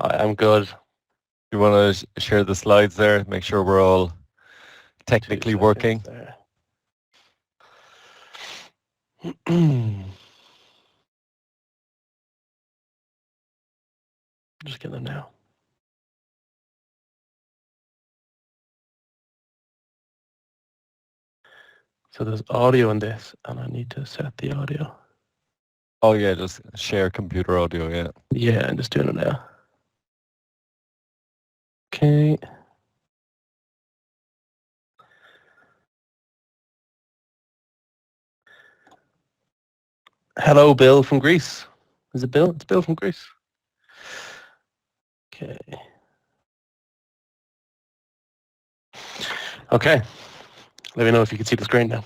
I'm good. You want to share the slides there? Make sure we're all 2 technically seconds working. there. Just getting them now. So there's audio in this, and I need to set the audio. Oh yeah, just share computer audio, yeah. Yeah, I'm just doing it now. Okay. Hello, Bill from Greece. Is it Bill? It's Bill from Greece. Okay. Okay. Let me know if you can see the screen now.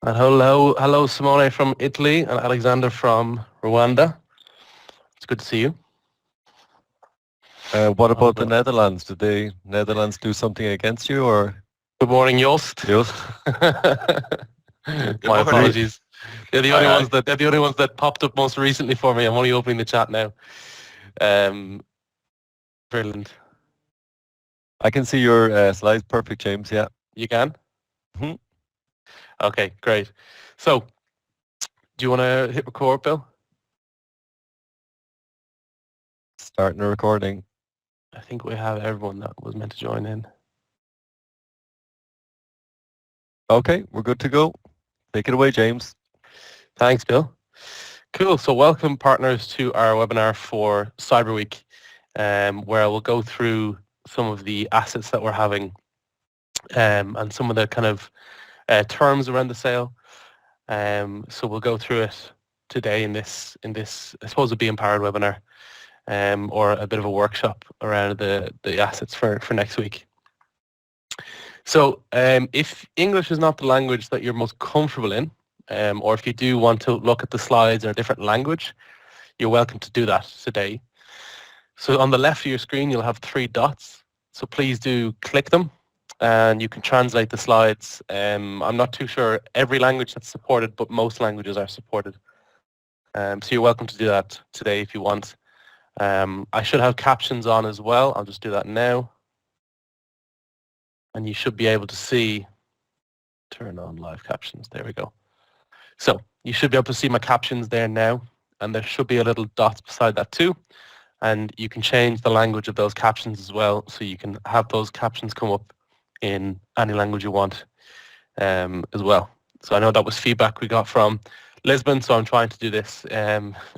And hello, Simone from Italy and Alexander from Rwanda. It's good to see you. What about the Netherlands? Did the Netherlands do something against you, or? Good morning, Joost. Joost? My apologies. They're the only ones that popped up most recently for me. I'm only opening the chat now. Brilliant. I can see your slides perfect, James. Yeah. You can? Mm-hmm. Okay, great. So, do you want to hit record, Bill? Starting the recording. I think we have everyone that was meant to join in. Okay, we're good to go. Take it away, James. Thanks, Bill. Cool. So welcome, partners, to our webinar for Cyber Week, where we'll go through some of the assets that we're having and some of the kind of terms around the sale. So we'll go through it today in this, I suppose, a Be Empowered webinar, or a bit of a workshop around the assets for next week. So if English is not the language that you're most comfortable in, or if you do want to look at the slides in a different language, you're welcome to do that today. So on the left of your screen, you'll have 3 dots. So please do click them and you can translate the slides. I'm not too sure every language that's supported, but most languages are supported. So you're welcome to do that today if you want. I should have captions on as well. I'll just do that now. And you should be able to see, turn on live captions. There we go. So you should be able to see my captions there now. And there should be a little dot beside that too. And you can change the language of those captions as well. So you can have those captions come up in any language you want as well. So I know that was feedback we got from Lisbon. So I'm trying to do this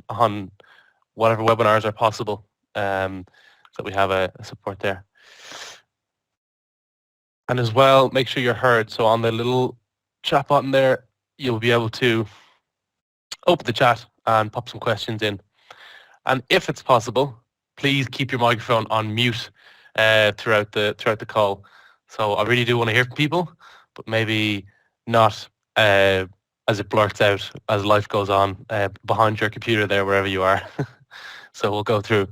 on whatever webinars are possible, so we have a support there. And as well, make sure you're heard. So on the little chat button there, you'll be able to open the chat and pop some questions in. And if it's possible, please keep your microphone on mute throughout the call. So I really do want to hear from people, but maybe not as it blurts out as life goes on behind your computer there, wherever you are. So we'll go through.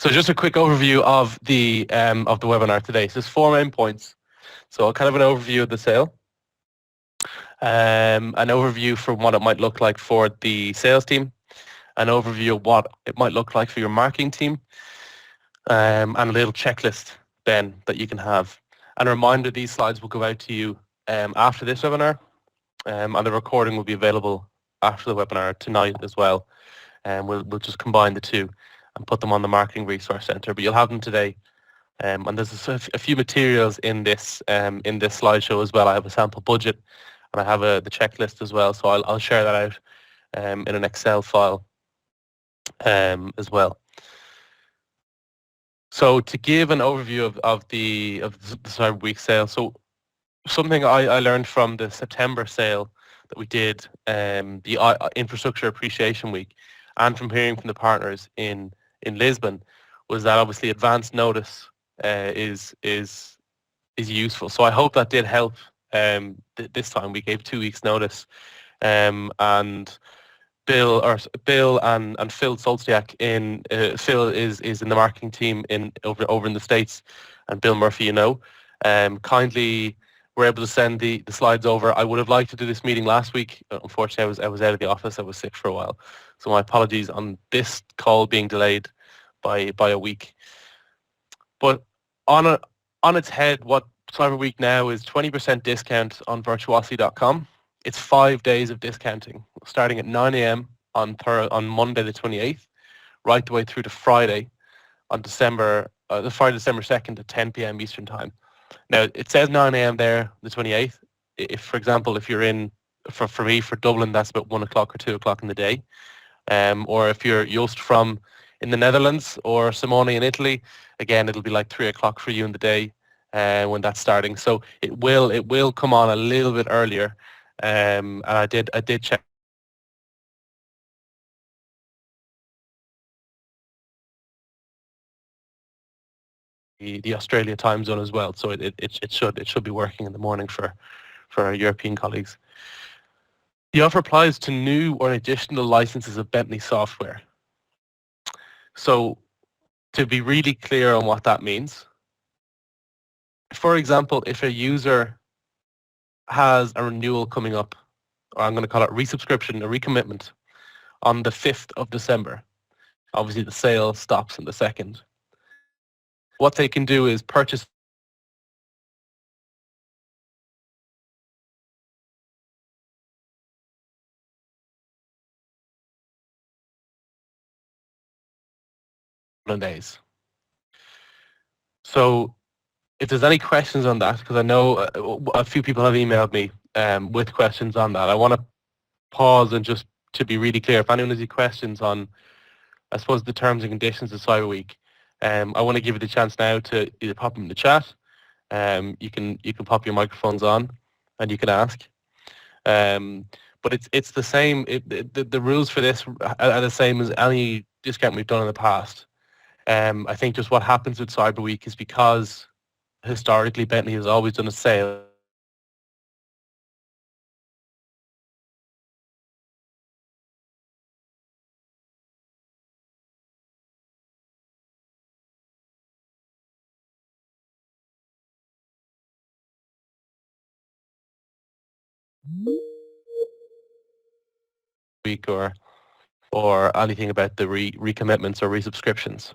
So just a quick overview of the webinar today. So there's 4 main points. So kind of an overview of the sale, an overview for what it might look like for the sales team, an overview of what it might look like for your marketing team, and a little checklist then that you can have. And a reminder, these slides will go out to you after this webinar, and the recording will be available after the webinar tonight as well. And we'll just combine the two and put them on the Marketing Resource Centre. But you'll have them today. And there's a few materials in this slideshow as well. I have a sample budget and I have the checklist as well. So I'll share that out in an Excel file as well. So to give an overview of the Cyber Week sale, so something I learned from the September sale that we did, the Infrastructure Appreciation Week, and from hearing from the partners in Lisbon, was that obviously advance notice is useful. So I hope that did help. This time we gave 2 weeks notice, and Bill and Phil Solstiak Phil is in the marketing team over in the States, and Bill Murphy, kindly were able to send the slides over. I would have liked to do this meeting last week. Unfortunately, I was out of the office. I was sick for a while. So my apologies on this call being delayed by a week. But on its head, what Cyber Week now is 20% discount on virtuosity.com. It's 5 days of discounting, starting at 9 a.m. on Monday the 28th, right the way through to Friday on December 2nd at 10 p.m. Eastern Time. Now, it says 9 a.m. there, the 28th. If, for example, if you're in, for me, for Dublin, that's about 1 o'clock or 2 o'clock in the day. Or if you're Joost from in the Netherlands or Simone in Italy, again, it'll be like 3 o'clock for you in the day when that's starting. So it will come on a little bit earlier. And I did check the Australia time zone as well. So it should be working in the morning for our European colleagues. The offer applies to new or additional licenses of Bentley software. So to be really clear on what that means, for example, if a user has a renewal coming up, or I'm going to call it resubscription, a recommitment, on the 5th of December, obviously the sale stops on the 2nd. What they can do is purchase days. So if there's any questions on that, because I know a few people have emailed me with questions on that, I want to pause and just to be really clear, if anyone has any questions on, I suppose, the terms and conditions of Cyber Week, I want to give you the chance now to either pop them in the chat, you can pop your microphones on and you can ask. But it's the same, the rules for this are the same as any discount we've done in the past. I think just what happens with Cyber Week is because historically Bentley has always done a sale week or anything about the recommitments or resubscriptions.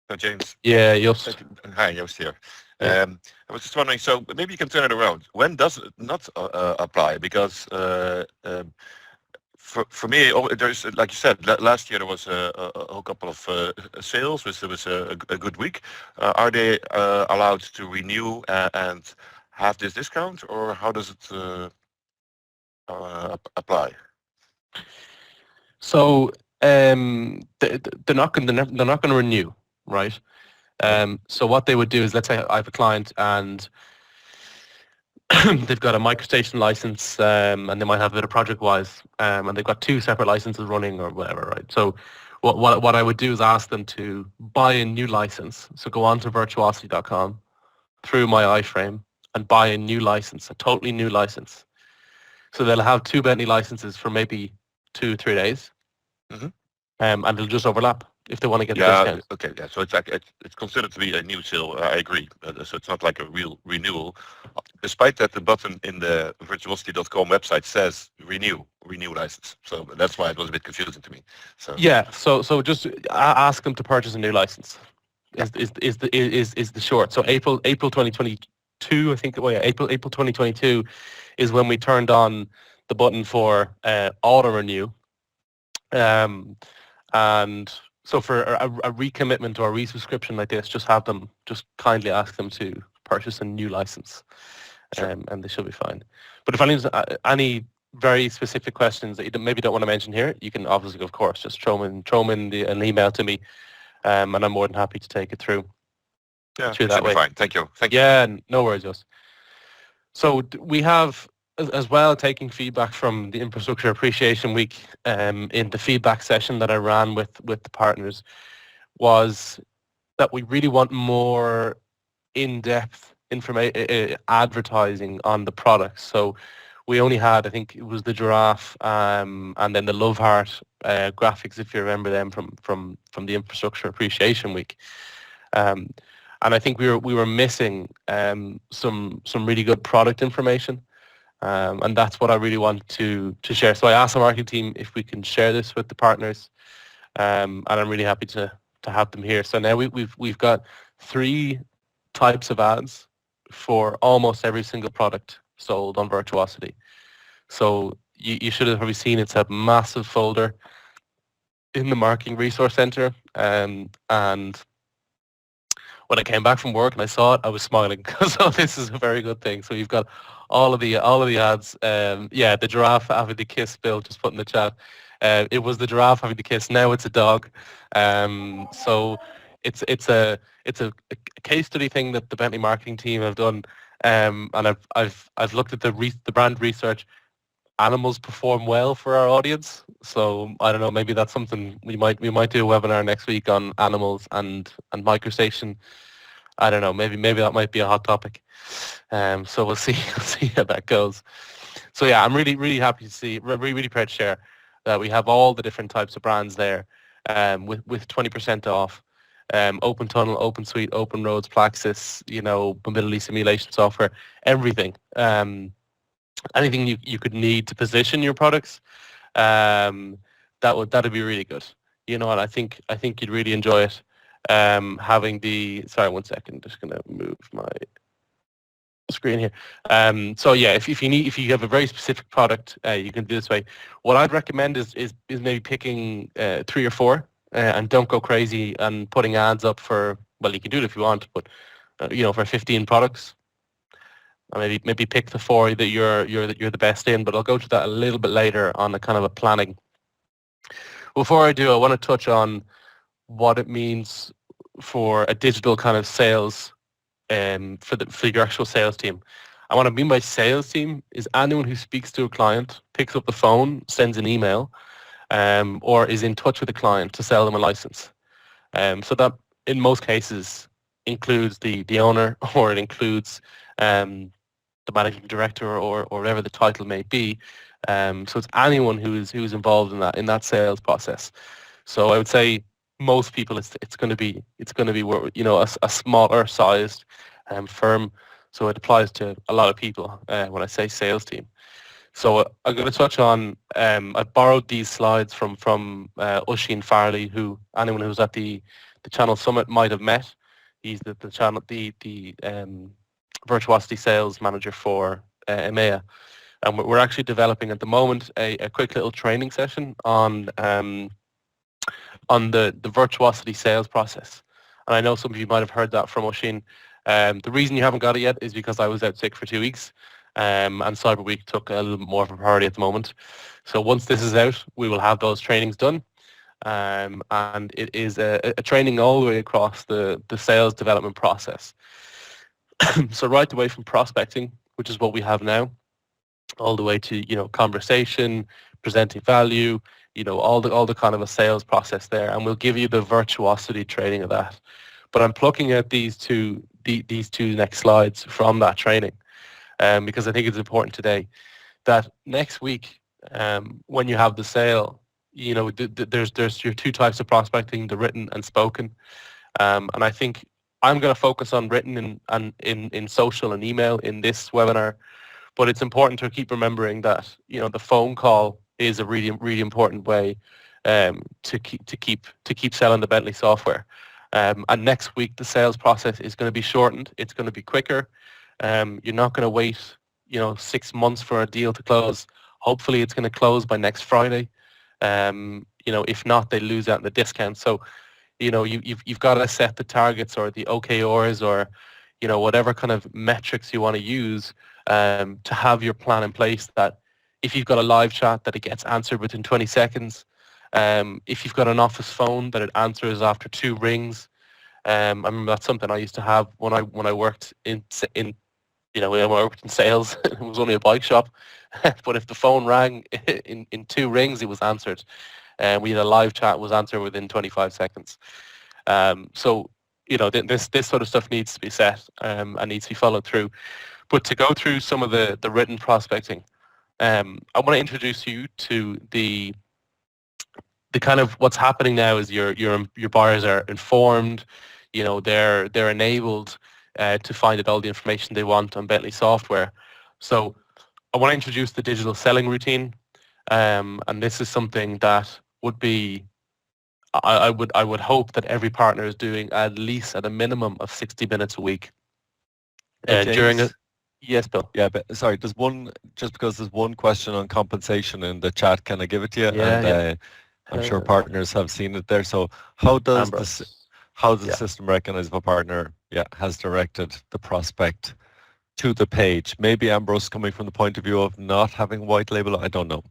So James. Yeah, Joost. Hi, Joost here. Yeah. I was just wondering, so maybe you can turn it around. When does it not apply? Because for me, there's, like you said, last year there was a couple of sales, which was a good week. Are they allowed to renew and have this discount, or how does it apply? So they're not going to renew, right? So what they would do is, let's say I have a client and they've got a MicroStation license and they might have a bit of ProjectWise and they've got 2 separate licenses running or whatever, right? So what I would do is ask them to buy a new license. So go on to virtuosity.com through my iframe and buy a new license, a totally new license. So they'll have 2 Bentley licenses for maybe 2 or 3 days, and they'll just overlap if they want to get the discount. Okay, yeah. So it's like it's considered to be a new sale. I agree. So it's not like a real renewal, despite that the button in the virtuosity.com website says renew license. So that's why it was a bit confusing to me. So yeah. So just ask them to purchase a new license. Is the short. So April 2022, I think. Well, yeah, April 2022 is when we turned on the button for auto renew, and so for a recommitment or a resubscription like this, just kindly ask them to purchase a new license, Sure. And they should be fine. But if any very specific questions that you maybe don't want to mention here, you can obviously, of course, just throw them in an email to me, and I'm more than happy to take it through. Yeah, through it that should be way. fine. Thank you. Thank you. Yeah, no worries, Joost. So we have as well taking feedback from the Infrastructure Appreciation Week. In the feedback session that I ran with the partners, was that we really want more in-depth information, advertising on the products. So we only had, I think it was the giraffe and then the love heart graphics, if you remember them from the Infrastructure Appreciation Week. And I think we were missing some really good product information. And that's what I really want to share. So I asked the marketing team if we can share this with the partners, and I'm really happy to have them here. So now we've got 3 types of ads for almost every single product sold on Virtuosity. So you should have probably seen it's a massive folder in the marketing resource center, and when I came back from work and I saw it, I was smiling because this is a very good thing. So you've got all of the ads. Yeah, the giraffe having the kiss. Bill just put in the chat. It was the giraffe having the kiss. Now it's a dog. So it's a case study thing that the Bentley marketing team have done. And I've looked at the brand research. Animals perform well for our audience. So I don't know, maybe that's something we might do a webinar next week on animals and microstation. I don't know, maybe that might be a hot topic. So we'll see how that goes. So yeah, I'm really happy to see, really proud to share that we have all the different types of brands there, with 20% off. Open Tunnel, Open Suite, Open Roads, Plaxis, mobility simulation software, everything. Anything you could need to position your products, that'd be really good. And I think you'd really enjoy it. Having the, sorry, 1 second, just gonna move my screen here. So yeah, if you have a very specific product, you can do this way. What I'd recommend is maybe picking 3 or 4, and don't go crazy and putting ads up for, well, you can do it if you want, but for 15 products. Maybe pick the 4 that you're the best in, but I'll go to that a little bit later on the kind of a planning. Before I do, I want to touch on what it means for a digital kind of sales, for your actual sales team. And what I mean by sales team is anyone who speaks to a client, picks up the phone, sends an email, or is in touch with the client to sell them a license. So that in most cases includes the owner, or it includes the managing director, or whatever the title may be. So it's anyone who's involved in that sales process. So I would say most people, it's going to be a smaller sized firm. So it applies to a lot of people when I say sales team. So I'm going to touch on. I borrowed these slides from Oisin Farley, who anyone who's at the Channel Summit might have met. He's the channel the Virtuosity sales manager for EMEA, and we're actually developing at the moment a quick little training session on the Virtuosity sales process. And I know some of you might have heard that from Oisin. The reason you haven't got it yet is because I was out sick for 2 weeks, and Cyber Week took a little bit more of a priority at the moment. So once this is out, we will have those trainings done. And it is a training all the way across the sales development process. So right away from prospecting, which is what we have now, all the way to conversation, presenting value, all the kind of a sales process there, and we'll give you the Virtuosity training of that. But I'm plucking out these two next slides from that training, because I think it's important today that next week, when you have the sale, there's your 2 types of prospecting: the written and spoken, and I think I'm going to focus on written and in social and email in this webinar, but it's important to keep remembering that the phone call is a really, really important way to keep selling the Bentley software. And next week the sales process is going to be shortened. It's going to be quicker. You're not going to wait 6 months for a deal to close. Hopefully it's going to close by next Friday. If not, they lose out on the discount. So you've got to set the targets or the OKRs, or whatever kind of metrics you want to use to have your plan in place, that if you've got a live chat, that it gets answered within 20 seconds. If you've got an office phone, that it answers after 2 rings. I remember that's something I used to have when I worked in when I worked in sales. It was only a bike shop, but if the phone rang in 2 rings, it was answered. And we had a live chat, was answered within 25 seconds. So this sort of stuff needs to be set and needs to be followed through. But to go through some of the written prospecting, I want to introduce you to the kind of what's happening now is your buyers are informed. they're enabled to find out all the information they want on Bentley software. So I want to introduce the digital selling routine, and this is something that would be, I would hope that every partner is doing at least at a minimum of 60 minutes a week during James? it. Yes, Bill. Yeah, but sorry, just because there's one question on compensation in the chat, can I give it to you? Yeah, And I'm sure partners have seen it there. So how does Ambrose. the system recognize if a partner has directed the prospect to the page? Maybe Ambrose coming from the point of view of not having white label, I don't know.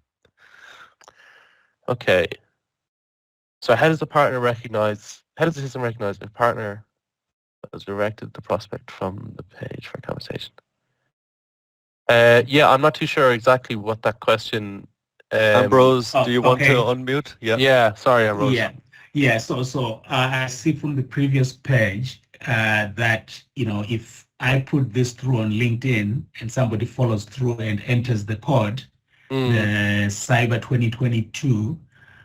Okay. So how does the system recognize if a partner has directed the prospect from the page for conversation? Yeah, I'm not too sure exactly what that question. Ambrose, do you want to Okay. unmute? Yeah. Yeah, sorry, Ambrose. Yeah. So I see from the previous page that if I put this through on LinkedIn and somebody follows through and enters the code, the Cyber 2022,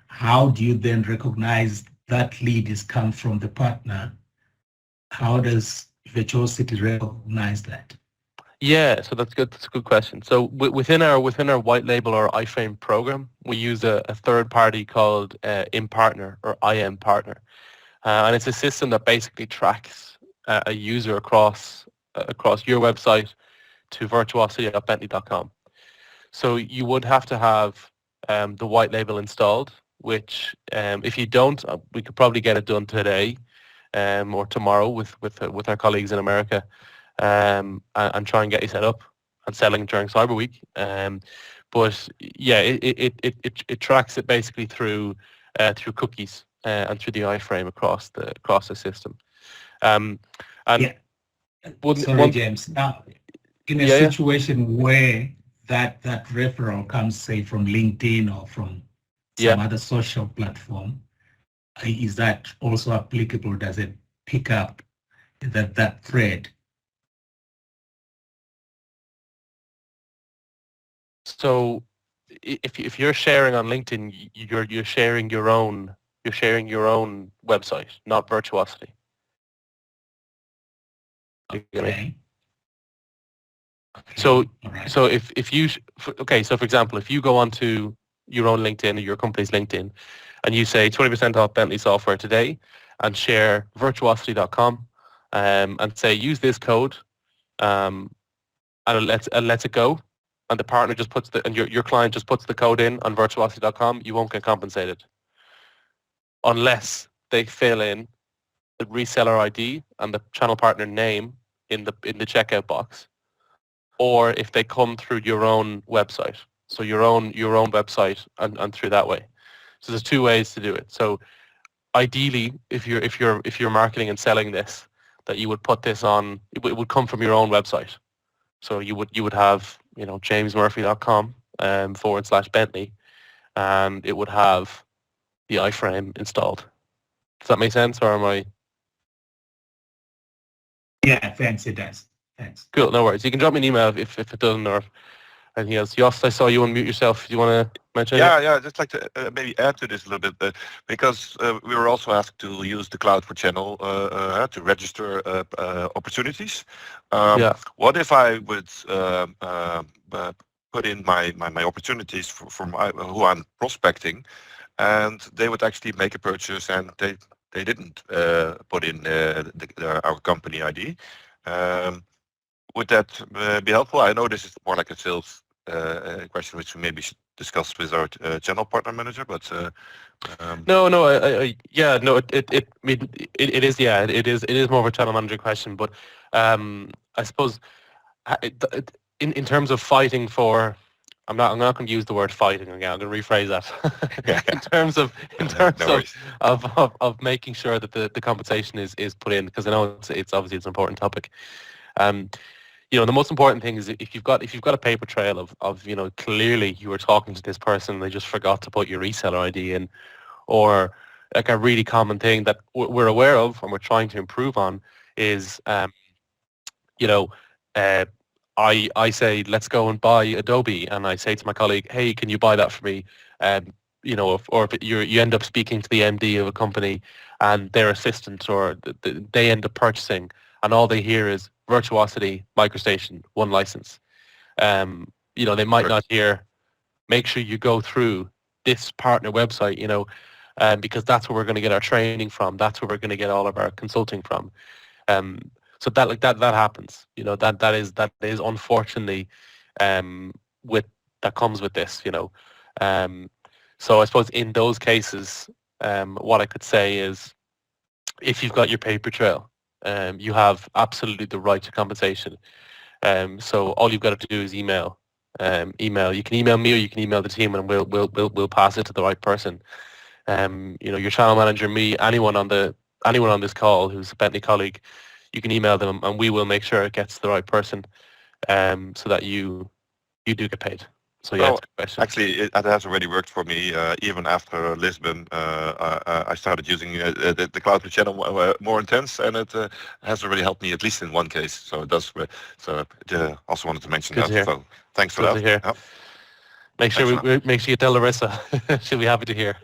how do you then recognize that lead is come from the partner? How does Virtuosity recognize that? Yeah, so that's good. That's a good question. So within our white label or iFrame program, we use a third party called ImPartner or ImPartner, and it's a system that basically tracks a user across your website to virtuosity.bentley.com. So you would have to have the white label installed, which if you don't, we could probably get it done today or tomorrow with our colleagues in America. And try and get you set up and selling during Cyber Week. But yeah, it tracks it basically through cookies and through the iframe across the system. And Sorry, James. Now, in a situation where that referral comes, say, from LinkedIn or from some other social platform, is that also applicable? Does it pick up that thread? So if you're sharing on LinkedIn, you're sharing your own website, not Virtuosity. Okay. So if you for example, if you go onto your own LinkedIn or your company's LinkedIn and you say 20% off Bentley software today and share virtuosity.com and say use this code and it lets it go, and the partner just puts your client just puts the code in on virtuosity.com, you won't get compensated unless they fill in the reseller ID and the channel partner name in the checkout box, or if they come through your own website. So your own website and through that way. So there's two ways to do it. So ideally, if you're marketing and selling this, that you would put this on, it would come from your own website. So you would have jamesmurphy.com /Bentley, and it would have the iframe installed. Does that make sense, or am I? Yeah, thanks. It does. Thanks. Cool. No worries. You can drop me an email if it doesn't, or anything else. Yoss, I saw you unmute yourself. Do you want to mention it? Yeah. I'd just like to maybe add to this a little bit because we were also asked to use the cloud for channel to register opportunities. What if I would put in my opportunities for who I'm prospecting, and they would actually make a purchase and they didn't put in our company ID. Would that be helpful? I know this is more like a sales question, which we maybe should discuss with our channel partner manager. But it is more of a channel manager question. But I suppose in terms of fighting for, I'm not going to use the word fighting again. I'm going to rephrase that. in terms of making sure that the compensation is put in, because I know it's obviously it's an important topic. The most important thing is if you've got a paper trail of clearly you were talking to this person and they just forgot to put your reseller ID in, or like a really common thing that we're aware of and we're trying to improve on is I say let's go and buy Adobe, and I say to my colleague, hey, can you buy that for me? or if you end up speaking to the MD of a company and their assistant, or they end up purchasing, and all they hear is Virtuosity, MicroStation, one license. They might not hear, make sure you go through this partner website, because that's where we're going to get our training from. That's where we're going to get all of our consulting from. So that happens. That is unfortunately that comes with this. So I suppose in those cases, what I could say is, if you've got your paper trail, you have absolutely the right to compensation. So all you've got to do is email. You can email me, or you can email the team, and we'll pass it to the right person. Your channel manager, me, anyone on this call who's a Bentley colleague, you can email them, and we will make sure it gets to the right person, so that you do get paid. So yeah, actually, it has already worked for me. Even after Lisbon, I started using the Cloud channel more intense, and it has already helped me at least in one case. So it does. So I also wanted to mention that. So thanks for that. Yeah. Make sure you tell Larissa. She'll be happy to hear.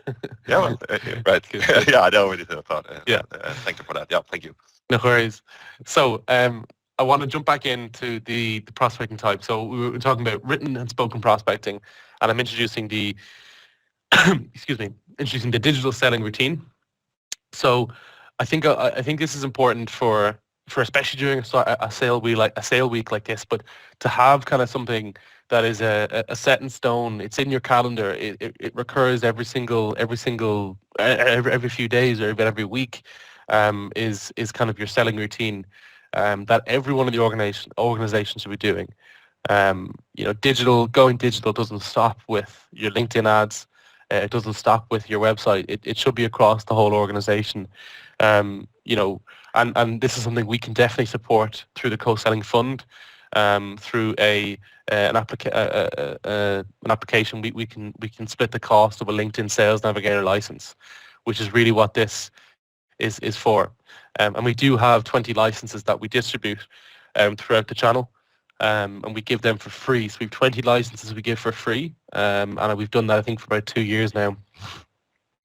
Yeah, well, right. Good. Yeah, I already thought. Thank you for that. Yeah, thank you. No worries. So I want to jump back into the prospecting type. So we were talking about written and spoken prospecting, and I'm introducing the introducing the digital selling routine. So I think this is important for especially during a sale week like this, but to have kind of something that is a set in stone. It's in your calendar. It recurs every few days or even every week. Is kind of your selling routine that every one of the organization should be doing. Going digital doesn't stop with your LinkedIn ads. It doesn't stop with your website. It should be across the whole organization. And this is something we can definitely support through the co-selling fund, through an application. We can split the cost of a LinkedIn Sales Navigator license, which is really what this is for. And we do have 20 licenses that we distribute throughout the channel, and we give them for free. So we have 20 licenses we give for free, and we've done that I think for about 2 years now,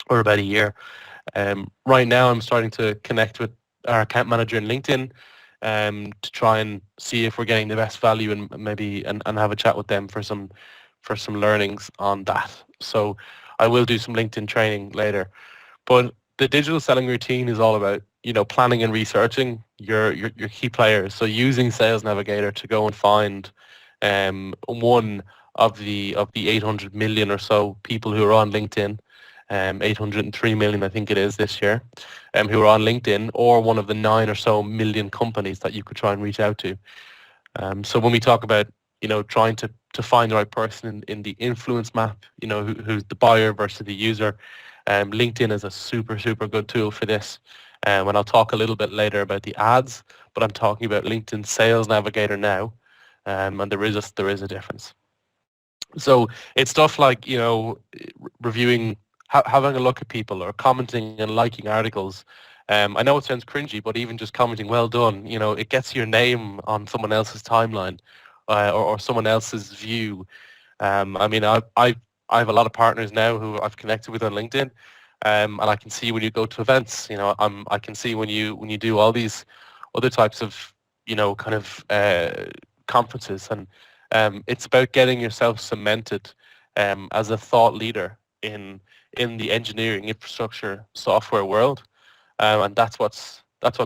or about a year. Right now I'm starting to connect with our account manager in LinkedIn to try and see if we're getting the best value, and maybe and have a chat with them for some learnings on that. So I will do some LinkedIn training later. But the digital selling routine is all about, planning and researching your key players. So using Sales Navigator to go and find one of the 800 million or so people who are on LinkedIn, 803 million I think it is this year, who are on LinkedIn, or one of the 9 or so million companies that you could try and reach out to. So when we talk about, trying to find the right person in the influence map, who's the buyer versus the user, LinkedIn is a super, super good tool for this. And I'll talk a little bit later about the ads, but I'm talking about LinkedIn Sales Navigator now, and there is a difference. So it's stuff like, reviewing, having a look at people, or commenting and liking articles. I know it sounds cringy, but even just commenting, well done, it gets your name on someone else's timeline, or someone else's view. I have a lot of partners now who I've connected with on LinkedIn, and I can see when you go to events, I can see when you do all these other types of, conferences, and it's about getting yourself cemented as a thought leader in the engineering infrastructure software world, and that's what's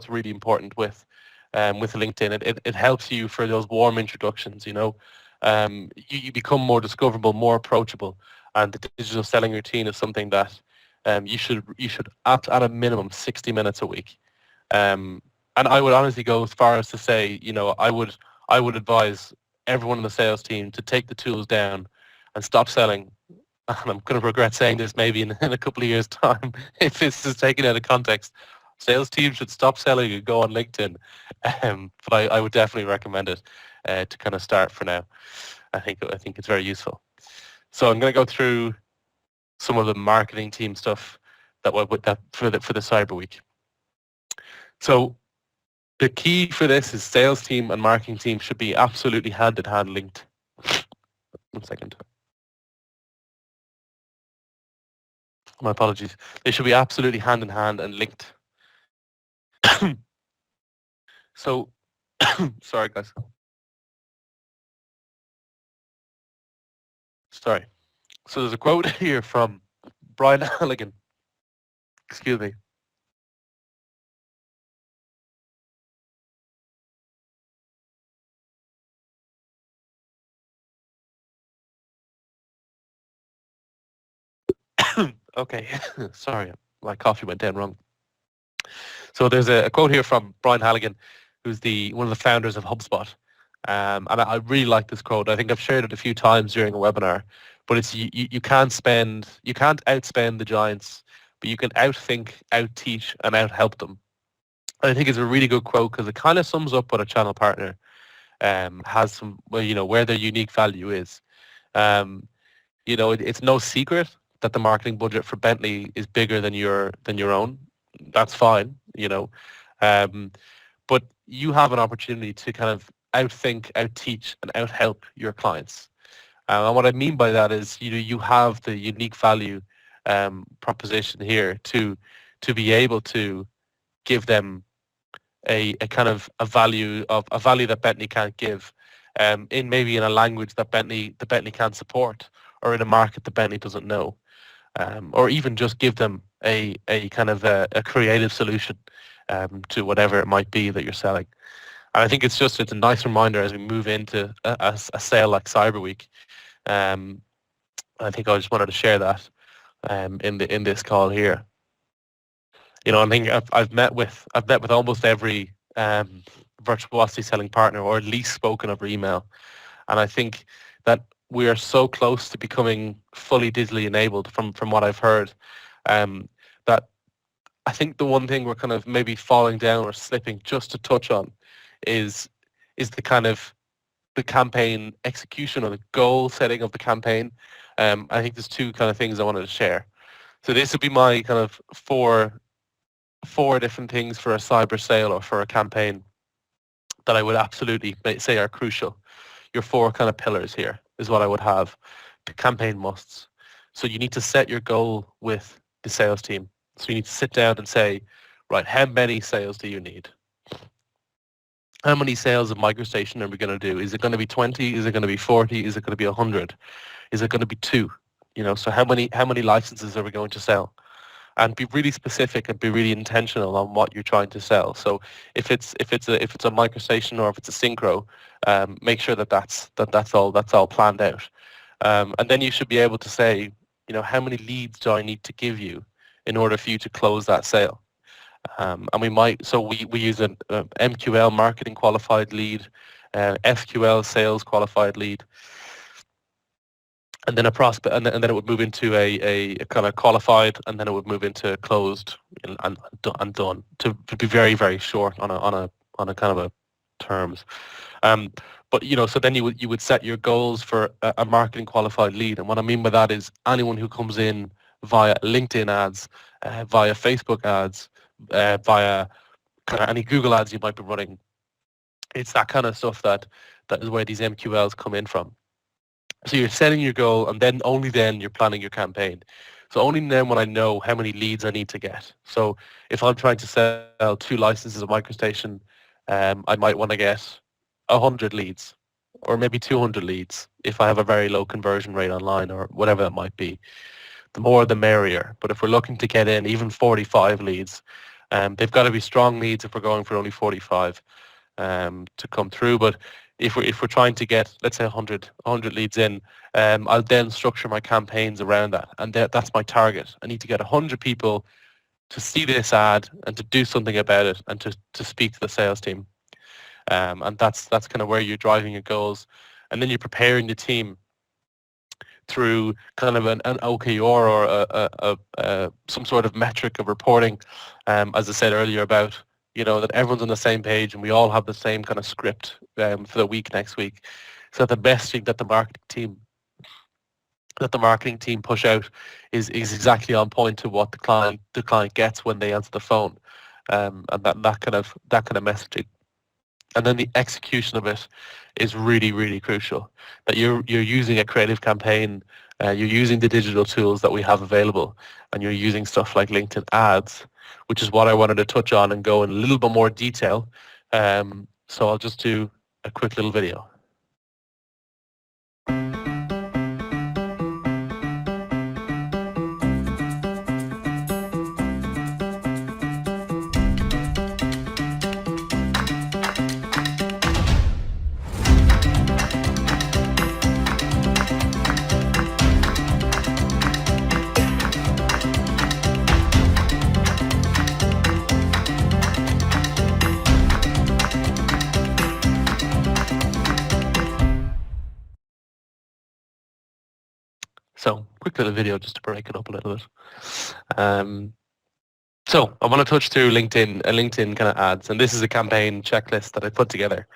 really important with LinkedIn. It helps you for those warm introductions. You become more discoverable, more approachable, and the digital selling routine is something that you should at a minimum 60 minutes a week. And I would honestly go as far as to say, I would advise everyone in the sales team to take the tools down and stop selling. And I'm going to regret saying this maybe in a couple of years' time if this is taken out of context. Sales teams should stop selling and go on LinkedIn. But I would definitely recommend it to kind of start for now. I think it's very useful. So I'm going to go through some of the marketing team stuff that for the Cyber Week. So the key for this is sales team and marketing team should be absolutely hand-in-hand linked. 1 second. My apologies. They should be absolutely hand in hand and linked. So, sorry guys. Sorry. So there's a quote here from Brian Halligan. Excuse me. Okay, sorry, my coffee went down wrong. So there's a quote here from Brian Halligan, who's one of the founders of HubSpot. And I really like this quote. I think I've shared it a few times during a webinar, but it's you can't outspend the giants, but you can outthink, out-teach, and out-help them. I think it's a really good quote because it kind of sums up what a channel partner has some, well, where their unique value is. It's no secret that the marketing budget for Bentley is bigger than your own. That's fine, but you have an opportunity to kind of outthink, out-teach, and out-help your clients. And what I mean by that is, you have the unique value proposition here to be able to give them a kind of a value that Bentley can't give, in a language that Bentley can't support, or in a market that Bentley doesn't know, or even just give them a kind of a creative solution to whatever it might be that you're selling. And I think it's a nice reminder as we move into a sale like Cyber Week. I think I just wanted to share that in this call here. I think I've met with almost every virtuosity selling partner, or at least spoken over email, and I think that we are so close to becoming fully digitally enabled from what I've heard, that I think the one thing we're kind of maybe falling down or slipping just to touch on is the kind of the campaign execution or the goal setting of the campaign. I think there's two kind of things I wanted to share. So this would be my kind of four different things for a cyber sale or for a campaign that I would absolutely say are crucial. Your four kind of pillars here is what I would have. The campaign musts. So you need to set your goal with the sales team. So you need to sit down and say, right, how many sales do you need? How many sales of MicroStation are we going to do? Is it going to be 20? Is it going to be 40? Is it going to be 100? Is it going to be 2? So how many licenses are we going to sell? And be really specific and be really intentional on what you're trying to sell. So if it's a MicroStation or if it's a Synchro, make sure that's all planned out. And then you should be able to say, how many leads do I need to give you in order for you to close that sale? And we use an MQL, marketing qualified lead, FQL, sales qualified lead, and then a prospect, and then it would move into a kind of qualified, and then it would move into closed and done, to be very, very short on a kind of a terms. But so then you would set your goals for a marketing qualified lead, and what I mean by that is anyone who comes in via LinkedIn ads, via Facebook ads, via kind of any Google ads you might be running. It's that kind of stuff that is where these MQLs come in from. So you're setting your goal, and then only then you're planning your campaign. So only then when I know how many leads I need to get. So if I'm trying to sell 2 licenses of MicroStation, I might want to get 100 leads, or maybe 200 leads if I have a very low conversion rate online, or whatever it might be. The more the merrier. But if we're looking to get in even 45 leads, they've got to be strong leads if we're going for only 45 to come through. But if we're trying to get, let's say, 100 leads in, I'll then structure my campaigns around that, and that's my target. I need to get 100 people to see this ad and to do something about it, and to speak to the sales team. And that's kind of where you're driving your goals, and then you're preparing the team through kind of an OKR or some sort of metric of reporting, as I said earlier about, that everyone's on the same page and we all have the same kind of script for the week next week. So the messaging that the marketing team push out is exactly on point to what the client gets when they answer the phone, and that kind of messaging. And then the execution of it is really, really crucial. That you're using a creative campaign, you're using the digital tools that we have available, and you're using stuff like LinkedIn ads, which is what I wanted to touch on and go in a little bit more detail. So I'll just do a quick little video. So quick little video just to break it up a little bit. So I want to touch through LinkedIn kind of ads, and this is a campaign checklist that I put together.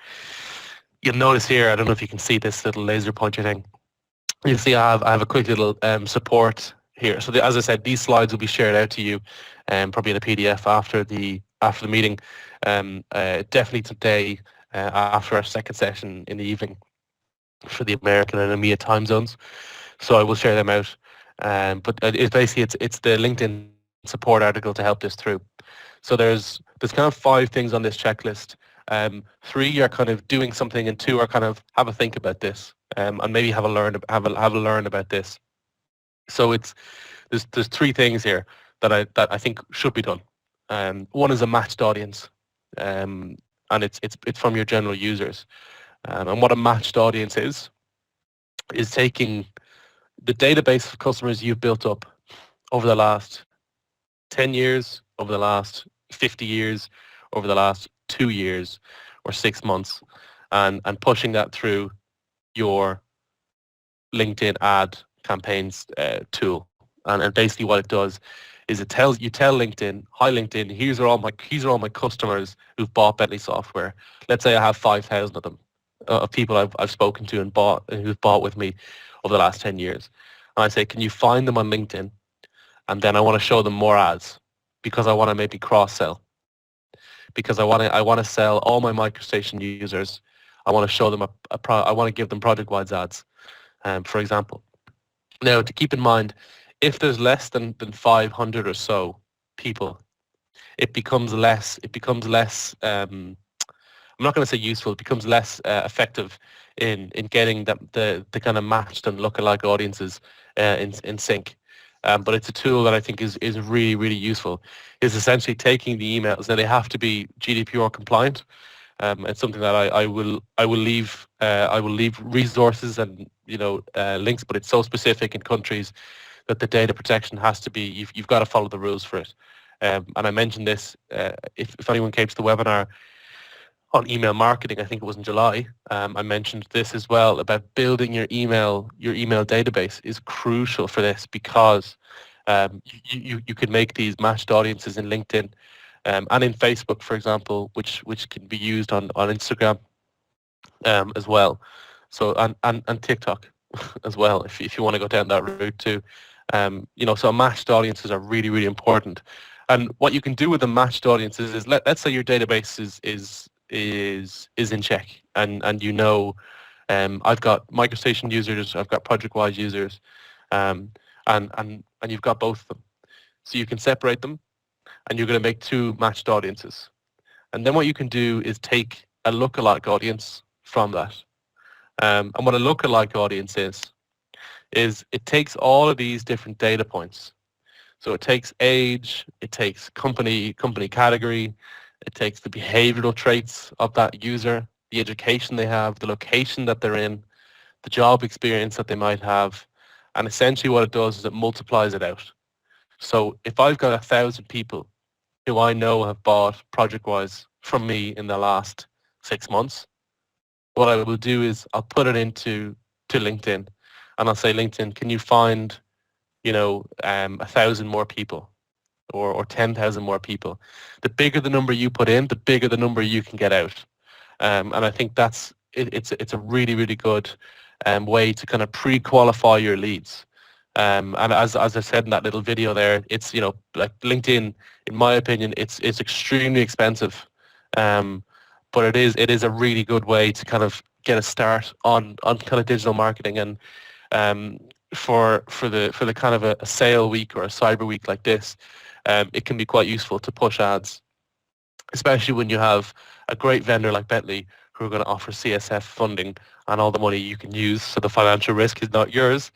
You'll notice here, I don't know if you can see this little laser pointer thing. You'll see I have a quick little support here. So as I said, these slides will be shared out to you, probably in a PDF after the meeting. Definitely today after our second session in the evening for the American and EMEA time zones. So I will share them out. But it's basically it's the LinkedIn support article to help this through. So there's kind of 5 things on this checklist. 3 are kind of doing something, and 2 are kind of have a think about this, and maybe have a learn about this. So there's 3 things here that I think should be done. One is a matched audience, and it's from your general users. And what a matched audience is taking the database of customers you've built up over the last 10 years, over the last 50 years, over the last 2 years or 6 months, and pushing that through your LinkedIn ad campaigns tool. And basically what it does is you tell LinkedIn, hi LinkedIn, these are all my customers who've bought Bentley software. Let's say I have 5,000 of them, of people I've spoken to and who've bought with me over the last 10 years. And I say, can you find them on LinkedIn? And then I want to show them more ads because I want to maybe cross-sell. Because I want to sell all my MicroStation users. I want to show them I want to give them project-wise ads, for example. Now, to keep in mind, if there's less than 500 or so people, it becomes less. I'm not going to say useful. It becomes less effective in getting the kind of matched and lookalike audiences in sync. But it's a tool that I think is really, really useful. Is essentially taking the emails. Now they have to be GDPR compliant. It's something that I will leave resources and links, but it's so specific in countries that the data protection has to be. You've got to follow the rules for it. And I mentioned this if anyone came to the webinar on email marketing, I think it was in July, I mentioned this as well about building your email database is crucial for this because you can make these matched audiences in LinkedIn and in Facebook, for example, which can be used on Instagram as well. So and TikTok as well, if you want to go down that route too. So matched audiences are really, really important. And what you can do with the matched audiences is let's say your database is in check, and I've got MicroStation users, I've got ProjectWise users, and you've got both of them. So you can separate them, and you're going to make 2 matched audiences. And then what you can do is take a lookalike audience from that. And what a lookalike audience is it takes all of these different data points. So it takes age, it takes company category, it takes the behavioral traits of that user, the education they have, the location that they're in, the job experience that they might have. And essentially what it does is it multiplies it out. So if I've got 1,000 people who I know have bought ProjectWise from me in the last 6 months, what I will do is I'll put it into LinkedIn, and I'll say, LinkedIn, can you find 1,000 more people or 10,000 more people? The bigger the number you put in, the bigger the number you can get out. And I think it's a really, really good way to kind of pre-qualify your leads. And as I said in that little video there, it's like LinkedIn, in my opinion, it's extremely expensive. but it is a really good way to kind of get a start on kind of digital marketing. And for the kind of a sale week or a cyber week like this, it can be quite useful to push ads, especially when you have a great vendor like Bentley who are going to offer CSF funding and all the money you can use, so the financial risk is not yours.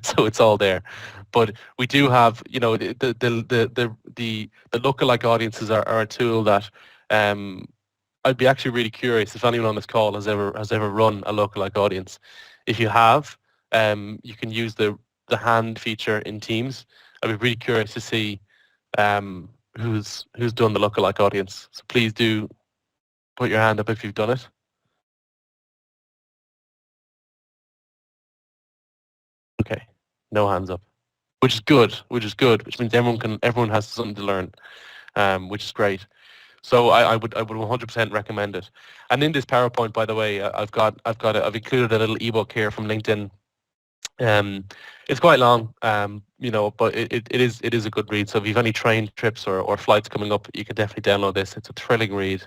So it's all there. But we do have, you know, the lookalike audiences are a tool that I'd be actually really curious if anyone on this call has ever run a lookalike audience. If you have, you can use the hand feature in Teams. I'd be really curious to see who's done the lookalike audience. So please do put your hand up if you've done it. Okay, no hands up, which is good, which means everyone has something to learn, which is great. So I would 100% recommend it. And in this PowerPoint, by the way, I've included a little ebook here from LinkedIn. It's quite long, you know, but it is a good read. So if you've any train trips or flights coming up, you can definitely download this. It's a thrilling read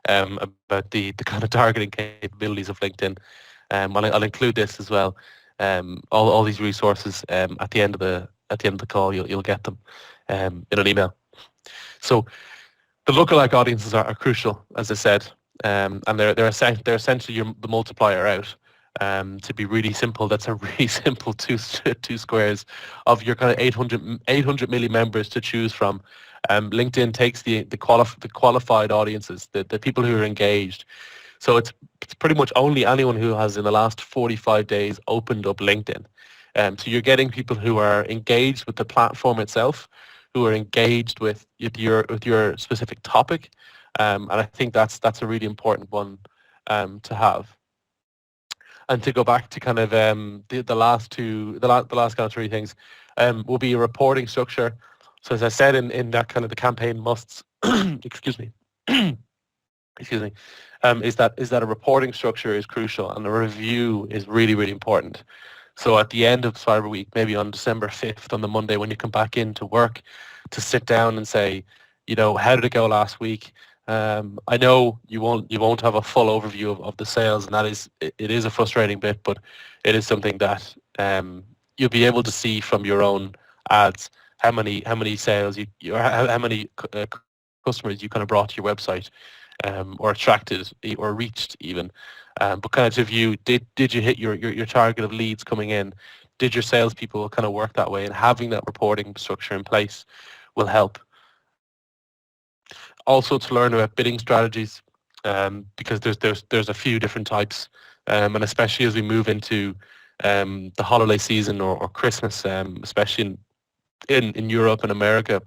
about the kind of targeting capabilities of LinkedIn. I'll include this as well. All these resources at the end of the call, you'll get them in an email. So the lookalike audiences are crucial, as I said, and they're essentially the multiplier out. To be really simple, that's a really simple two squares of your kind of 800 million members to choose from. LinkedIn takes the qualified audiences, the people who are engaged. So it's pretty much only anyone who has in the last 45 days opened up LinkedIn. So you're getting people who are engaged with the platform itself, who are engaged with your specific topic, and I think that's a really important one to have. And to go back to kind of the last kind of three things, will be a reporting structure. So as I said in that kind of the campaign musts, excuse me, is that a reporting structure is crucial, and a review is really, really important. So at the end of Cyber Week, maybe on December 5th, on the Monday when you come back into work, to sit down and say, you know, how did it go last week? I know you won't have a full overview of the sales, and it is a frustrating bit, but it is something that you'll be able to see from your own ads how many sales or how many customers you kind of brought to your website, or attracted or reached even. But kind of to view, did you hit your target of leads coming in? Did your salespeople kind of work that way? And having that reporting structure in place will help. Also to learn about bidding strategies, because there's a few different types, and especially as we move into the holiday season or Christmas, especially in Europe and America,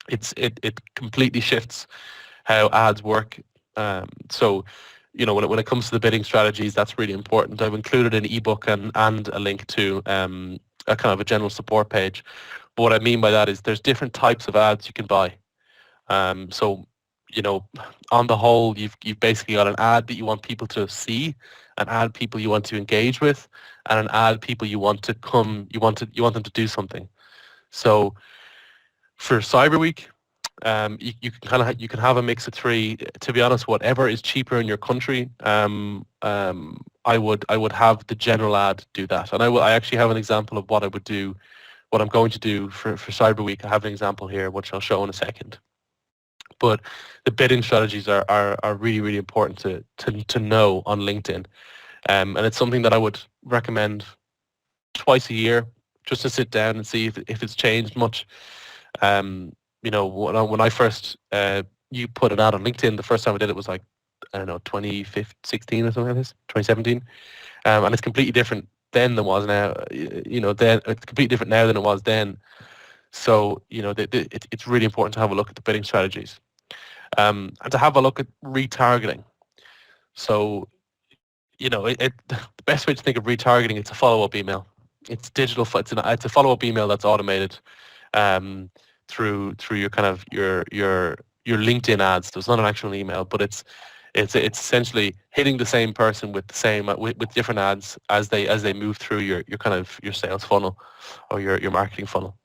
it completely shifts how ads work. So, you know, when it comes to the bidding strategies, that's really important. I've included an ebook and a link to a kind of a general support page. But what I mean by that is there's different types of ads you can buy. So, you know, on the whole, you've basically got an ad that you want people to see, an ad people you want to engage with, and an ad people you want them to do something. So for Cyber Week, you can have a mix of three. To be honest, whatever is cheaper in your country, I would have the general ad do that. And I actually have an example of what I'm going to do for Cyber Week. I have an example here, which I'll show in a second. But the bidding strategies are really, really important to know on LinkedIn. And it's something that I would recommend twice a year, just to sit down and see if it's changed much. You know, when I first you put an ad on LinkedIn, the first time I did it was like, I don't know, 2016 or something like this, 2017. And it's completely different then than it was now. You know, then it's completely different now than it was then. So, you know, it's really important to have a look at the bidding strategies. And to have a look at retargeting. So, you know, the best way to think of retargeting, it's a follow-up email. It's digital. It's a follow-up email that's automated through your kind of your LinkedIn ads. So it's not an actual email, but it's essentially hitting the same person with the same with different ads as they move through your kind of your sales funnel or your marketing funnel.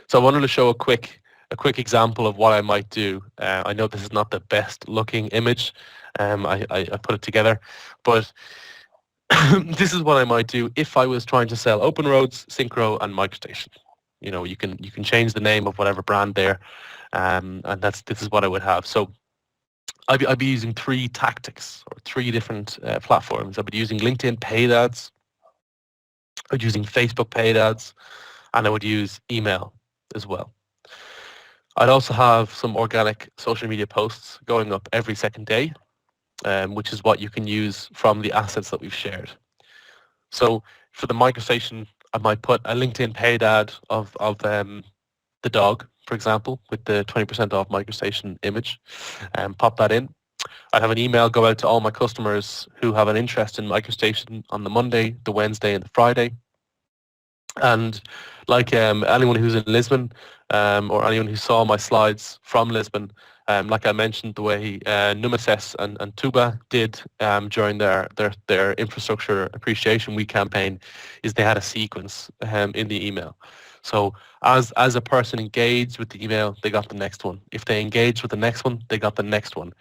So I wanted to show a quick a quick example of what I might do. I know this is not the best looking image. I put it together, but this is what I might do if I was trying to sell Open Roads, Synchro, and MicroStation. You know, you can change the name of whatever brand there, and this is what I would have. So I'd be using 3 tactics or 3 different platforms. I'd be using LinkedIn paid ads, I'd be using Facebook paid ads, and I would use email as well. I'd also have some organic social media posts going up every second day, which is what you can use from the assets that we've shared. So for the MicroStation, I might put a LinkedIn paid ad of the dog, for example, with the 20% off MicroStation image, and pop that in. I'd have an email go out to all my customers who have an interest in MicroStation on the Monday, the Wednesday, and the Friday. And like anyone who's in Lisbon, or anyone who saw my slides from Lisbon, like I mentioned, the way Numaces and Tuba did during their infrastructure appreciation week campaign, is they had a sequence in the email. So as a person engaged with the email, they got the next one. If they engaged with the next one, they got the next one.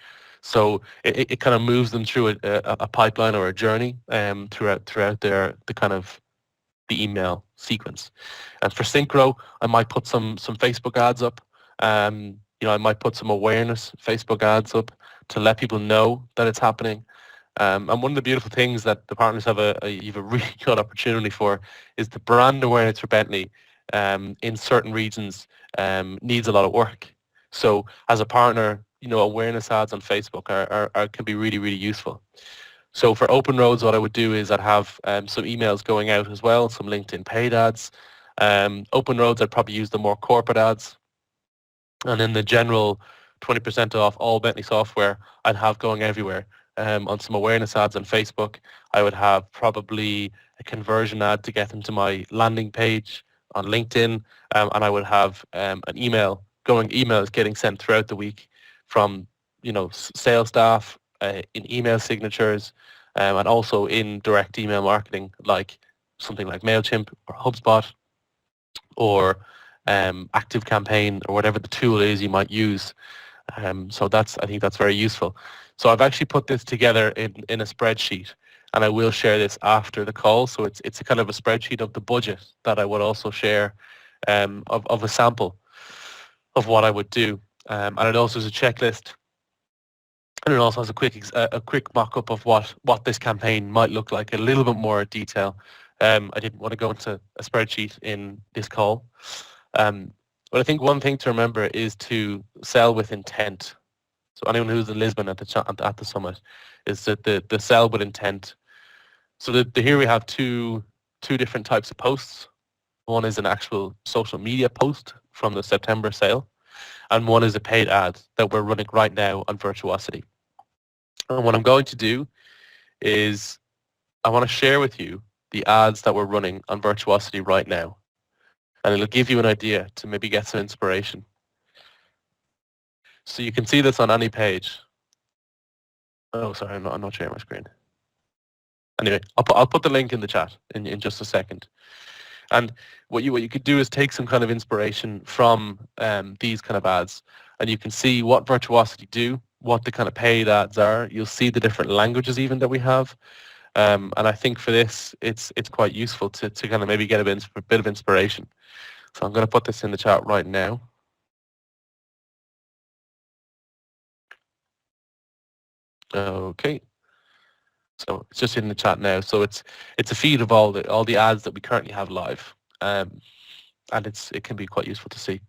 So it kind of moves them through a pipeline or a journey throughout the email sequence. And for Synchro, I might put some Facebook ads up. You know, I might put some awareness Facebook ads up to let people know that it's happening. And one of the beautiful things that the partners have a really good opportunity for is the brand awareness for Bentley in certain regions needs a lot of work. So as a partner, you know, awareness ads on Facebook can be really, really useful. So for Open Roads, what I would do is I'd have some emails going out as well, some LinkedIn paid ads. Open Roads, I'd probably use the more corporate ads. And then the general 20% off all Bentley software I'd have going everywhere. On some awareness ads on Facebook, I would have probably a conversion ad to get them to my landing page on LinkedIn, and I would have an emails getting sent throughout the week from, you know, sales staff, in email signatures, and also in direct email marketing, like something like MailChimp or HubSpot or ActiveCampaign or whatever the tool is you might use. So I think that's very useful. So I've actually put this together in a spreadsheet, and I will share this after the call. So it's a kind of a spreadsheet of the budget that I would also share of a sample of what I would do. And it also is a checklist. And it also has a quick mock-up of what this campaign might look like, a little bit more detail. I didn't want to go into a spreadsheet in this call. But I think one thing to remember is to sell with intent. So anyone who's in Lisbon at the summit, is that the sell with intent. So here we have two different types of posts. One is an actual social media post from the September sale, and one is a paid ad that we're running right now on Virtuosity. And what I'm going to do is I want to share with you the ads that we're running on Virtuosity right now. And it'll give you an idea to maybe get some inspiration. So you can see this on any page. Oh, sorry, I'm not sharing my screen. Anyway, I'll put the link in the chat in just a second. And what you could do is take some kind of inspiration from these kind of ads, and you can see what Virtuosity do, what the kind of paid ads are. You'll see the different languages even that we have. And I think for this, it's quite useful to kind of maybe get a bit of inspiration. So I'm going to put this in the chat right now. Okay. So it's just in the chat now. So it's a feed of all the ads that we currently have live, and it can be quite useful to see.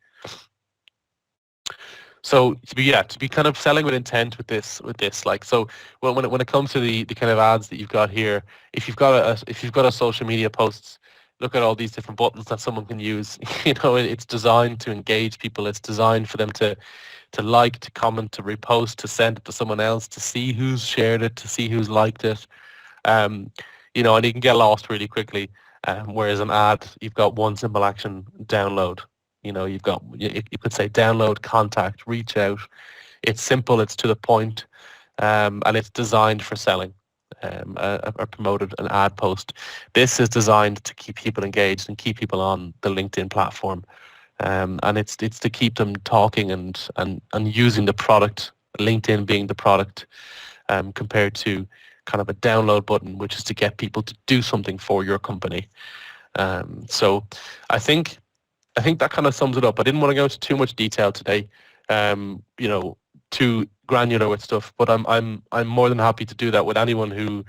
So to be kind of selling with intent with this, like, so when it comes to the kind of ads that you've got here, if you've got a social media posts, look at all these different buttons that someone can use. You know, it's designed to engage people. It's designed for them to like, to comment, to repost, to send it to someone else, to see who's shared it, to see who's liked it. You know, and you can get lost really quickly. Whereas an ad, you've got one simple action: download. You know, you could say download, contact, reach out. It's simple, it's to the point, and it's designed for selling. I promoted an ad post. This is designed to keep people engaged and keep people on the LinkedIn platform. and it's to keep them talking and using the product, LinkedIn being the product, compared to kind of a download button, which is to get people to do something for your company. So I think that kind of sums it up. I didn't want to go into too much detail today, too granular with stuff, but I'm more than happy to do that with anyone who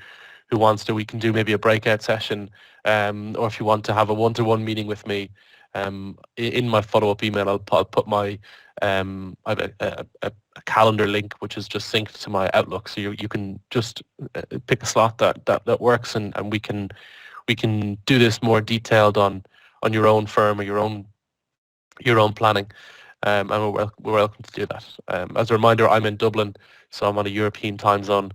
wants to. We can do maybe a breakout session, or if you want to have a one-to-one meeting with me, in my follow-up email, I'll put my I have a calendar link which is just synced to my Outlook, so you can just pick a slot that works, and we can do this more detailed on your own firm or your own planning, and we're welcome to do that. As a reminder, I'm in Dublin, so I'm on a European time zone,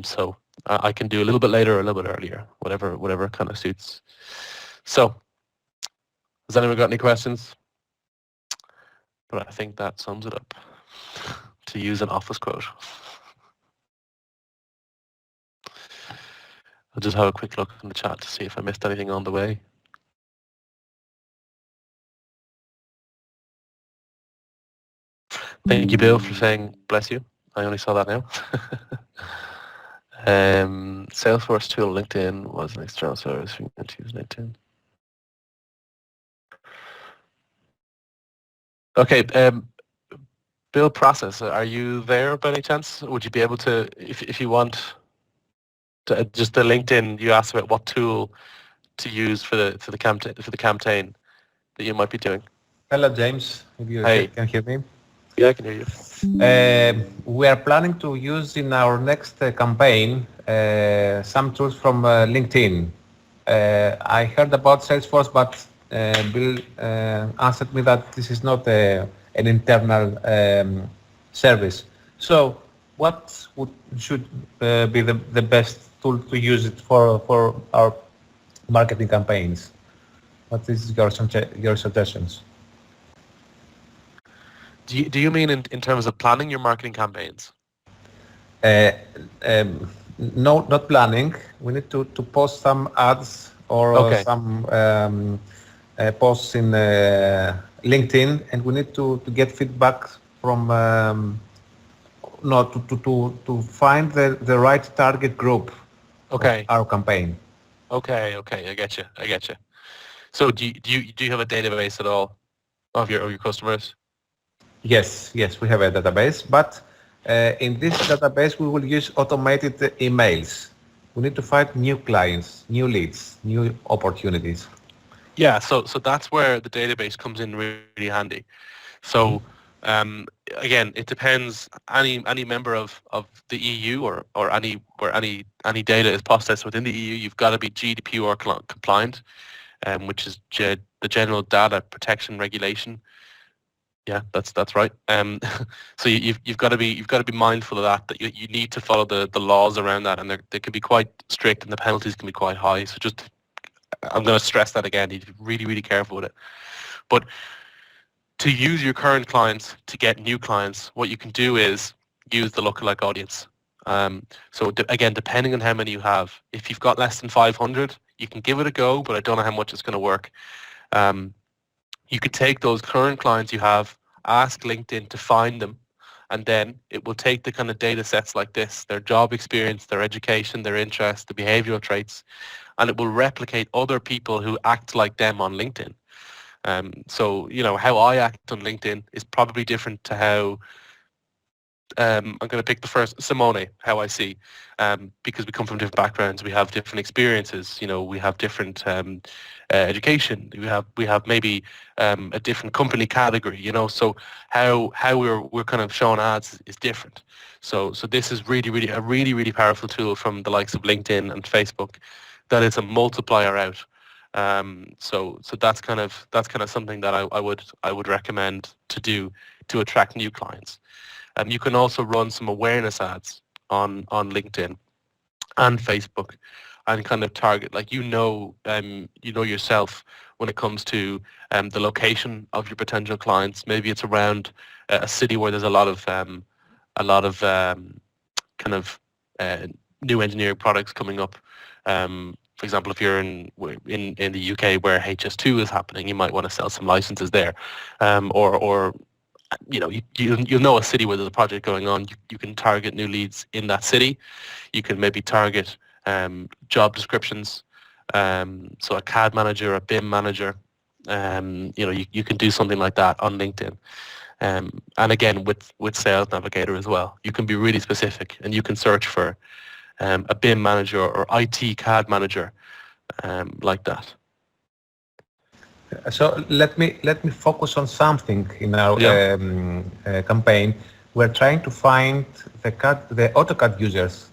so I can do a little bit later or a little bit earlier, whatever kind of suits. So, has anyone got any questions? But I think that sums it up, to use an office quote. I'll just have a quick look in the chat to see if I missed anything on the way. Thank you, Bill, for saying bless you. I only saw that now. Salesforce tool LinkedIn was an external service. We can use LinkedIn. Okay, Bill Process, are you there by any chance? Would you be able to, if you want, to, just the LinkedIn, you asked about what tool to use for the campaign that you might be doing. Hello, James. If you can hear me. Yeah, I can hear you. We are planning to use in our next campaign some tools from LinkedIn. I heard about Salesforce, but Bill answered me that this is not an internal service. So what should be the best tool to use it for our marketing campaigns? What is your suggestions? Do you mean in terms of planning your marketing campaigns? No, not planning. We need to post some ads or some posts in LinkedIn, and we need to get feedback from to find the right target group. Okay. Of our campaign. Okay, I get you. So do you have a database at all of your customers? Yes, we have a database, but in this database we will use automated emails. We need to find new clients, new leads, new opportunities. Yeah, so that's where the database comes in really handy. So again, it depends. Any member of the EU or where any data is processed within the EU, you've got to be GDPR compliant, which is the General Data Protection Regulation. Yeah, that's right. So you've got to be mindful of that you need to follow the laws around that, and they can be quite strict, and the penalties can be quite high. So I'm going to stress that again. You need to be really, really careful with it. But to use your current clients to get new clients, what you can do is use the lookalike audience. So again, depending on how many you have, if you've got less than 500, you can give it a go, but I don't know how much it's going to work. You could take those current clients you have, ask LinkedIn to find them, and then it will take the kind of data sets like this, their job experience, their education, their interests, the behavioral traits, and it will replicate other people who act like them on LinkedIn. So, how I act on LinkedIn is probably different to how I'm going to pick the first, Simone, how I see, because we come from different backgrounds, we have different experiences, we have different education, we have maybe a different company category, so how we're kind of showing ads is different. So this is really, a really powerful tool from the likes of LinkedIn and Facebook, that is a multiplier out. So that's kind of something that I would recommend to do to attract new clients. You can also run some awareness ads on LinkedIn and Facebook, and kind of target, like yourself when it comes to the location of your potential clients. Maybe it's around a city where there's a lot of new engineering products coming up. For example, if you're in the UK where HS2 is happening, you might want to sell some licenses there, or you'll know a city where there's a project going on. You can target new leads in that city. You can maybe target job descriptions. So a CAD manager, a BIM manager. You can do something like that on LinkedIn. And again, with Sales Navigator as well, you can be really specific, and you can search for a BIM manager or IT CAD manager like that. So let me focus on something in our campaign. We're trying to find the AutoCAD users.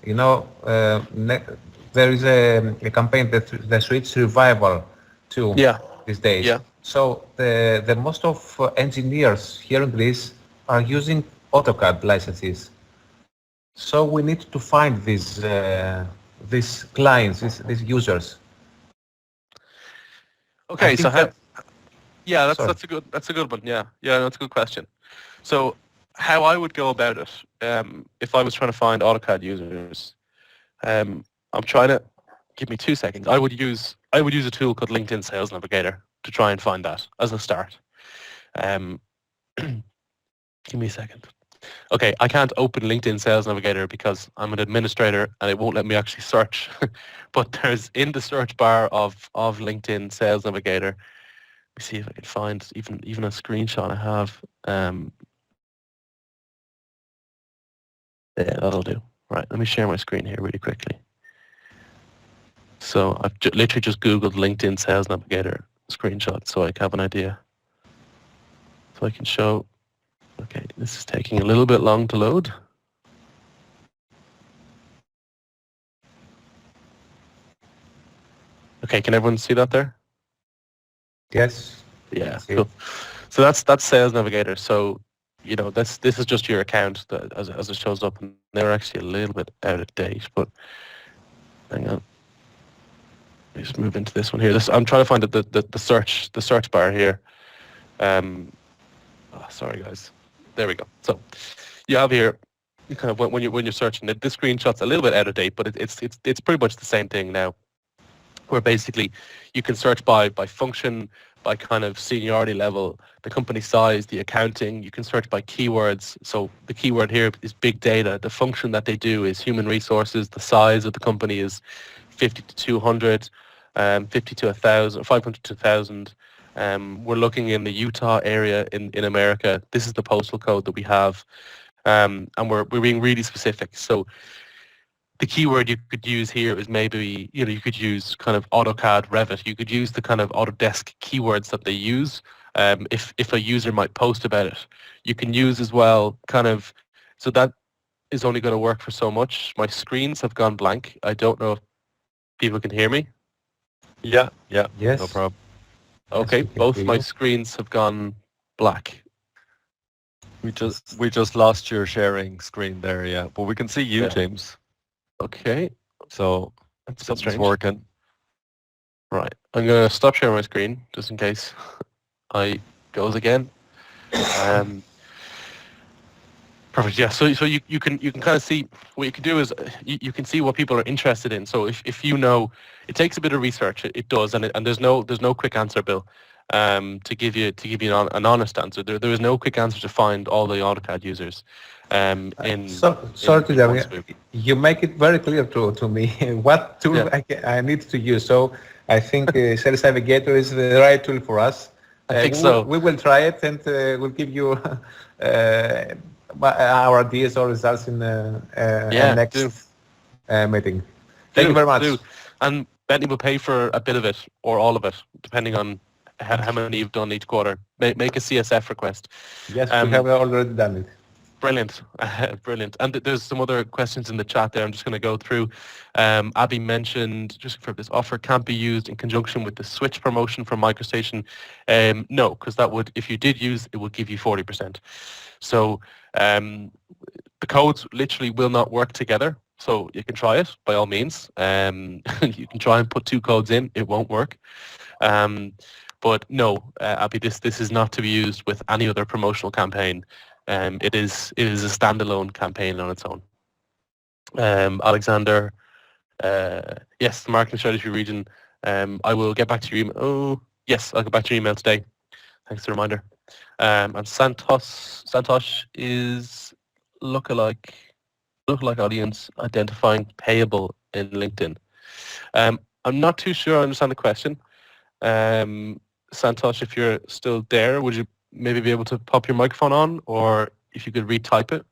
There is a campaign that the Switch Revival too these days. Yeah. So the most of engineers here in Greece are using AutoCAD licenses. So we need to find these clients, these users. Okay, so that's a good one. Yeah, that's a good question. So how I would go about it, if I was trying to find AutoCAD users, I'm trying to give me 2 seconds. I would use a tool called LinkedIn Sales Navigator to try and find that as a start. Give me a second. Okay, I can't open LinkedIn Sales Navigator because I'm an administrator and it won't let me actually search. But there's in the search bar of LinkedIn Sales Navigator. Let me see if I can find even a screenshot I have. Yeah, that'll do. Right, let me share my screen here really quickly. So I've literally just Googled LinkedIn Sales Navigator screenshot so I can have an idea. So I can show. Okay, this is taking a little bit long to load. Okay, can everyone see that there? Yes. Yeah, cool. So that's Sales Navigator. So this is just your account as it shows up, and they're actually a little bit out of date. But hang on, let me just move into this one here. I'm trying to find the search bar here. Sorry guys. There we go. So you have here, you kind of when you're searching, this screenshot's a little bit out of date, but it's pretty much the same thing now, where basically you can search by function, by kind of seniority level, the company size, the accounting. You can search by keywords. So the keyword here is big data. The function that they do is human resources. The size of the company is 50 to 200, 50 to 1,000, 500 to 1,000. We're looking in the Utah area in America. This is the postal code that we have, and we're being really specific. So the keyword you could use here is maybe, you could use kind of AutoCAD, Revit. You could use the kind of Autodesk keywords that they use. If a user might post about it, you can use as well kind of, so that is only going to work for so much. My screens have gone blank. I don't know if people can hear me. Yeah. Yes. No problem. Okay, both my screens have gone black. We just lost your sharing screen there, yeah. But we can see you, James. Okay. So That's something's strange. working. Right. I'm going to stop sharing my screen just in case I goes again. Perfect. Yeah. So you can kind of see what you can do is you can see what people are interested in. So if it takes a bit of research. It does, and there's no quick answer, Bill. To give you an honest answer, there is no quick answer to find all the AutoCAD users. Sorry, you make it very clear to me what tool I need to use. So I think Sales Navigator is the right tool for us. I think so. We will try it, and we'll give you our ideas or results in the next meeting. Thank you very much. And Bentley will pay for a bit of it or all of it, depending on how many you've done each quarter. Make a CSF request. Yes, we have already done it. Brilliant. Brilliant. And there's some other questions in the chat there. I'm just going to go through. Abby mentioned, just for this offer can't be used in conjunction with the switch promotion from MicroStation. No, because that would, if you did use, it would give you 40%. So the codes literally will not work together. So you can try it by all means. You can try and put two codes in. It won't work. But no, Abby, this is not to be used with any other promotional campaign. It is a standalone campaign on its own. Alexander, Yes, the marketing strategy region. I will get back to your email. Oh, yes, I'll get back to your email today. Thanks for the reminder. And Santosh is lookalike audience identifying payable in LinkedIn. I'm not too sure I understand the question. Santosh, if you're still there, would you maybe be able to pop your microphone on, or if you could retype it?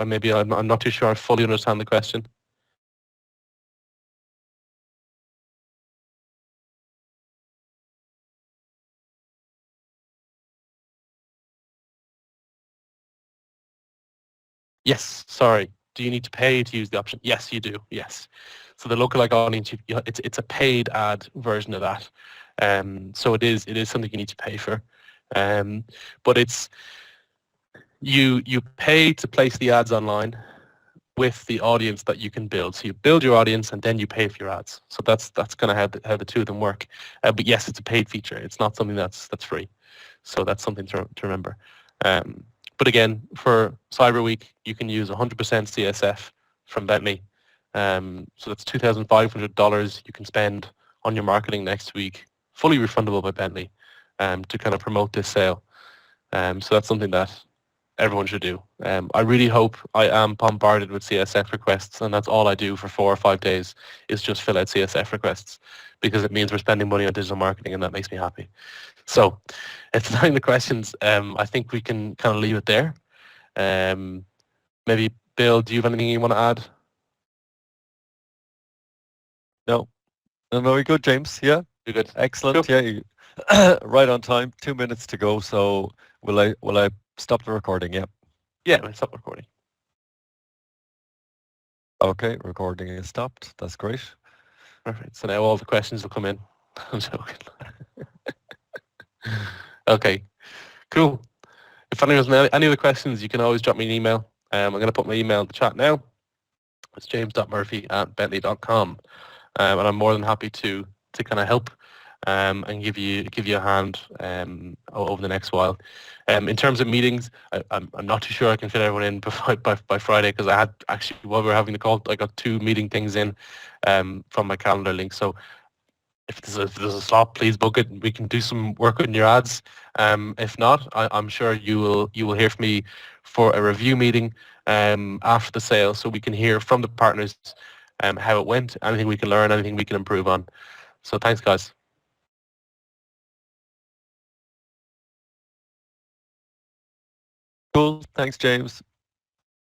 Maybe I'm not too sure I fully understand the question. Yes, sorry. Do you need to pay to use the option? Yes, you do. Yes. So the lookalike audience, it's a paid ad version of that. So it is something you need to pay for. But it's you pay to place the ads online with the audience that you can build. So you build your audience and then you pay for your ads. So that's kind of how the two of them work. But yes, it's a paid feature. It's not something that's free. So that's something to remember. But again, for Cyber Week, you can use 100% CSF from Bentley. So that's $2,500 you can spend on your marketing next week, fully refundable by Bentley, to kind of promote this sale. So that's something that everyone should do. I really hope I am bombarded with CSF requests, and that's all I do for 4 or 5 days is just fill out CSF requests, because it means we're spending money on digital marketing, and that makes me happy. So it's time the questions. I think we can kind of leave it there. Maybe Bill, do you have anything you want to add? No, very good, James. Yeah, You're good. excellent. Cool. Yeah, right on time. 2 minutes to go. So will I stop the recording? Yeah. Yeah, we'll stop recording. Okay, recording is stopped. That's great. Perfect. So now all the questions will come in. I'm joking. Okay, cool. If anyone has any other questions, you can always drop me an email. I'm going to put my email in the chat now. It's james.murphy@bentley.com. And I'm more than happy to kind of help and give you a hand over the next while. In terms of meetings, I'm not too sure I can fit everyone in by Friday, because I had actually, while we were having the call, I got 2 meeting things in from my calendar link. So if there's a slot, please book it. We can do some work on your ads. If not, I'm sure you will hear from me for a review meeting after the sale, so we can hear from the partners how it went, anything we can learn, anything we can improve on. So thanks, guys. Cool. Thanks, James.